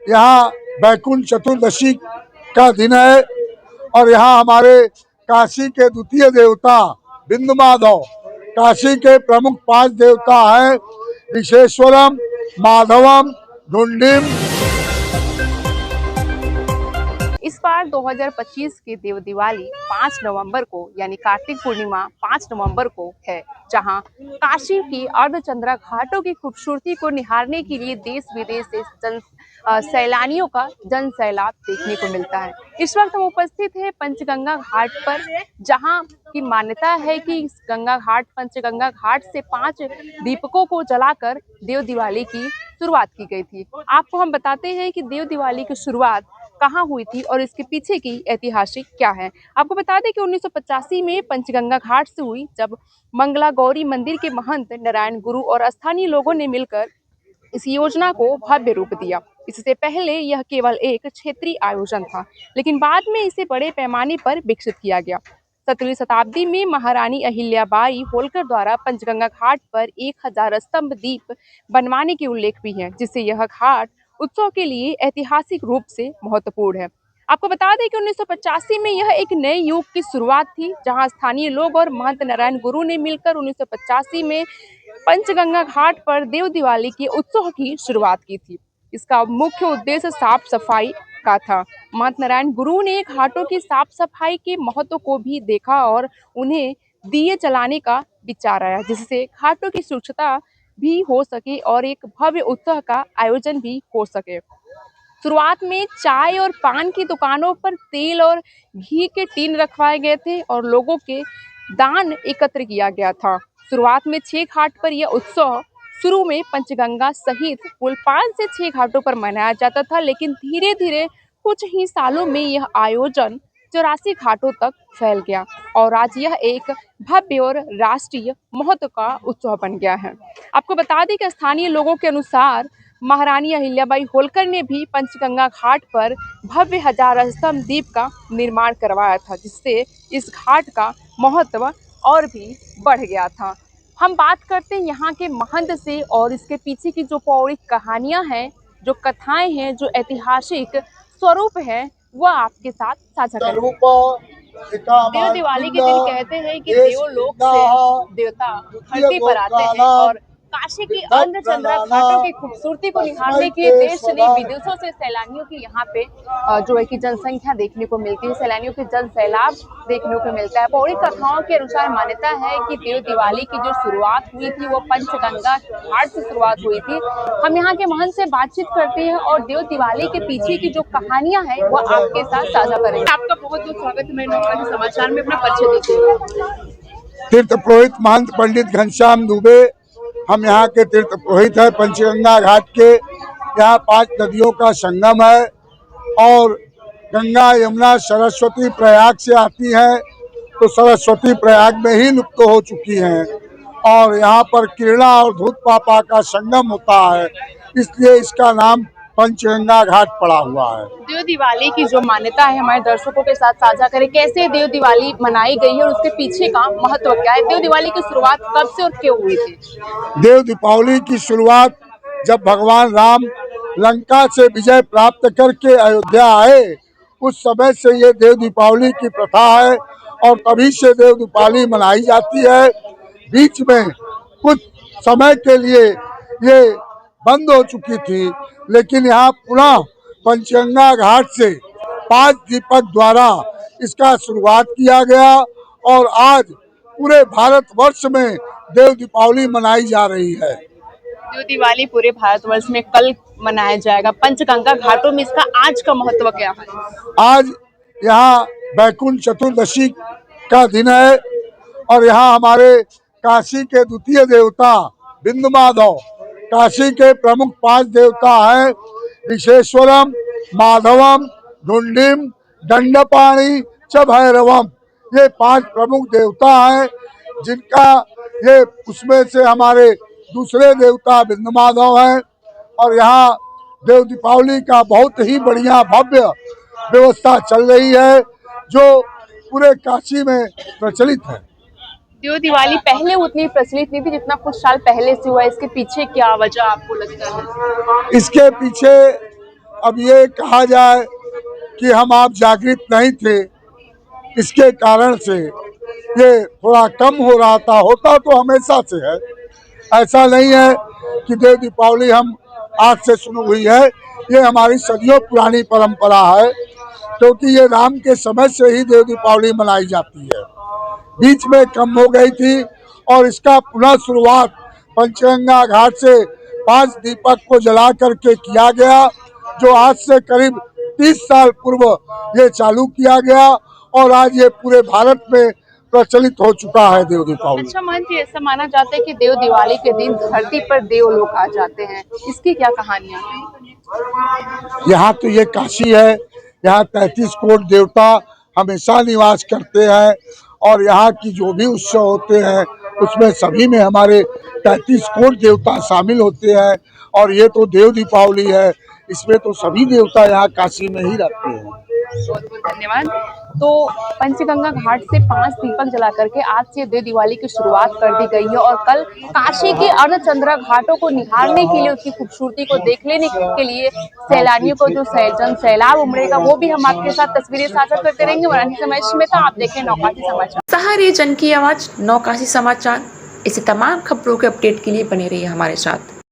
यहाँ बैकुंठ चतुर्दशी का दिन है और यहाँ हमारे काशी के द्वितीय देवता बिंदु माधव, काशी के प्रमुख 5 देवता हैं विश्वेश्वरम, माधवम, ढुंडिम। इस बार 2025 की देव दिवाली 5 नवंबर को यानी कार्तिक पूर्णिमा 5 नवंबर को है, जहां काशी की अर्धचंद्रा घाटों की खूबसूरती को निहारने के लिए देश विदेश से सैलानियों का जन सैलाब देखने को मिलता है। इस वक्त हम उपस्थित हैं पंचगंगा घाट पर, जहां की मान्यता है कि इस पंचगंगा घाट से 5 दीपकों को जलाकर देव दिवाली की शुरुआत की गई थी। आपको हम बताते हैं कि देव दिवाली की शुरुआत कहाँ हुई थी और इसके पीछे की ऐतिहासिक क्या है। आपको बता दें कि 1985 में पंचगंगा घाट से हुई, जब मंगला गौरी मंदिर के महंत नारायण गुरु और स्थानीय लोगों ने मिलकर इस योजना को भव्य रूप दिया। इससे पहले यह केवल एक क्षेत्रीय आयोजन था, लेकिन बाद में इसे बड़े पैमाने पर विकसित किया गया। 17वीं शताब्दी में महारानी अहिल्याबाई होलकर द्वारा पंचगंगा घाट पर 1000 स्तंभ दीप बनवाने के उल्लेख भी है, जिससे यह घाट उत्सव के लिए ऐतिहासिक रूप से महत्वपूर्ण है। आपको बता दें कि 1985 में यह एक नए युग की शुरुआत थी, जहां स्थानीय लोग और महंत नारायण गुरु ने मिलकर 1985 में पंचगंगा घाट पर देव दिवाली के उत्सव की शुरुआत की थी। इसका मुख्य उद्देश्य साफ सफाई का था। महंत नारायण गुरु ने घाटों की साफ सफाई के महत्व को भी देखा और उन्हें दिए जलाने का विचार आया, जिससे घाटों की स्वच्छता भी हो सके और एक भव्य उत्सव का आयोजन भी हो सके। शुरुआत में चाय और पान की दुकानों पर तेल और घी के टीन रखवाए गए थे और लोगों के दान एकत्र किया गया था। शुरुआत में 6 घाट पर यह उत्सव शुरू में पंचगंगा सहित कुल 5 से 6 घाटों पर मनाया जाता था, लेकिन धीरे धीरे कुछ ही सालों में यह आयोजन 84 घाटों तक फैल गया और आज यह एक भव्य और राष्ट्रीय महत्व का उत्सव बन गया है। आपको बता दें कि स्थानीय लोगों के अनुसार महारानी अहिल्याबाई होलकर ने भी पंचगंगा घाट पर भव्य 1000 स्तंभ दीप का निर्माण करवाया था, जिससे इस घाट का महत्व और भी बढ़ गया था। हम बात करते हैं यहाँ के महंत से और इसके पीछे की जो पौराणिक कहानियाँ हैं, जो कथाएं हैं, जो ऐतिहासिक स्वरूप है, वह आपके साथ साझा करेंगे। देव दिवाली के दिन कहते हैं कि देवलोक से देवता धरती पर आते हैं और काशी की अर्धचंद्रा घाटों की खूबसूरती को निहारने के लिए देश ने विदेशों से सैलानियों की यहाँ पे जो है कि जनसंख्या देखने को मिलती है, सैलानियों के जन सैलाब देखने को मिलता है। पौराणिक कथाओं के अनुसार मान्यता है कि देव दिवाली की जो शुरुआत हुई थी वो पंचगंगा घाट से शुरुआत हुई थी। हम यहाँ के महंत से बातचीत करते हैं और देव दिवाली के पीछे की जो कहानियां हैं वो आपके साथ साझा करेंगे। आपका बहुत बहुत स्वागत है मेरे समाचार में, अपना परिचय दीजिए। तीर्थ पुरोहित महंत पंडित घनश्याम दुबे, हम यहाँ के तीर्थ पुरोहित है। पंचगंगा घाट के यहाँ 5 नदियों का संगम है और गंगा, यमुना, सरस्वती प्रयाग से आती है, तो सरस्वती प्रयाग में ही लुप्त हो चुकी हैं और यहाँ पर किरणा और धूत पापा का संगम होता है, इसलिए इसका नाम पंचगंगा घाट पड़ा हुआ है। देव दिवाली की जो मान्यता है हमारे दर्शकों के साथ साझा करें, कैसे देव दिवाली मनाई गई है और उसके पीछे का महत्व क्या है? देव दिवाली की शुरुआत कब से और क्यों हुई थी? देव दीपावली की शुरुआत जब भगवान राम लंका से विजय प्राप्त करके अयोध्या आए, उस समय से ये देव दीपावली की प्रथा है और तभी से देव दीपावली मनाई जाती है। बीच में कुछ समय के लिए ये बंद हो चुकी थी, लेकिन यहाँ पुनः पंचगंगा घाट से 5 दीपक द्वारा इसका शुरुआत किया गया और आज पूरे भारतवर्ष में देव दीपावली मनाई जा रही है। देव दिवाली पूरे भारतवर्ष में कल मनाया जाएगा। पंचगंगा घाटों में इसका आज का महत्व क्या है? आज यहाँ बैकुंठ चतुर्दशी का दिन है और यहाँ हमारे काशी के द्वितीय देवता बिंदु माधव, काशी के प्रमुख 5 देवता हैं विश्वेश्वरम, माधवम, ढुंडिम, दंडपाणि च भैरवम। ये 5 प्रमुख देवता हैं, जिनका ये उसमें से हमारे दूसरे देवता बिंदु माधव हैं और यहाँ देव दीपावली का बहुत ही बढ़िया भव्य व्यवस्था चल रही है, जो पूरे काशी में प्रचलित है। देव दिवाली पहले उतनी प्रचलित नहीं थी जितना कुछ साल पहले से हुआ, इसके पीछे क्या वजह आपको लगता है? इसके पीछे अब ये कहा जाए कि हम आप जागृत नहीं थे, इसके कारण से ये थोड़ा कम हो रहा था। होता तो हमेशा से है, ऐसा नहीं है कि देव दीपावली हम आज से शुरू हुई है। ये हमारी सदियों पुरानी परंपरा है, क्योंकि ये राम के समय से ही देव दीपावली मनाई जाती है। बीच में कम हो गई थी और इसका पुनः शुरुआत पंचगंगा घाट से 5 दीपक को जला करके किया गया, जो आज से करीब 30 साल पूर्व ये चालू किया गया और आज ये पूरे भारत में प्रचलित हो चुका है देव दीपावली। अच्छा महंत जी, ऐसा माना जाता है कि देव दिवाली के दिन धरती पर देव लोग आ जाते हैं, इसकी क्या कहानियां हैं? यहाँ तो ये काशी है, यहाँ 33 करोड़ देवता हमेशा निवास करते हैं और यहाँ की जो भी उत्सव होते हैं उसमें सभी में हमारे 33 करोड़ देवता शामिल होते हैं। और ये तो देव दीपावली है, इसमें तो सभी देवता यहाँ काशी में ही रहते हैं। बहुत बहुत धन्यवाद। तो पंचगंगा घाट से 5 दीपक जला करके आज से देव दिवाली की शुरुआत कर दी गई है और कल काशी के अर्धचंद्रा घाटों को निहारने के लिए, उसकी खूबसूरती को देख लेने के लिए सैलानियों को जो सैलाब उमड़ेगा, वो भी हम आपके साथ तस्वीरें साझा करते रहेंगे। वरानी समाज में तो आप देखें नौकाशी समाचार। सहारे जन की आवाज नौकाशी समाचार। इसी तमाम खबरों के अपडेट के लिए बने रहिए हमारे साथ।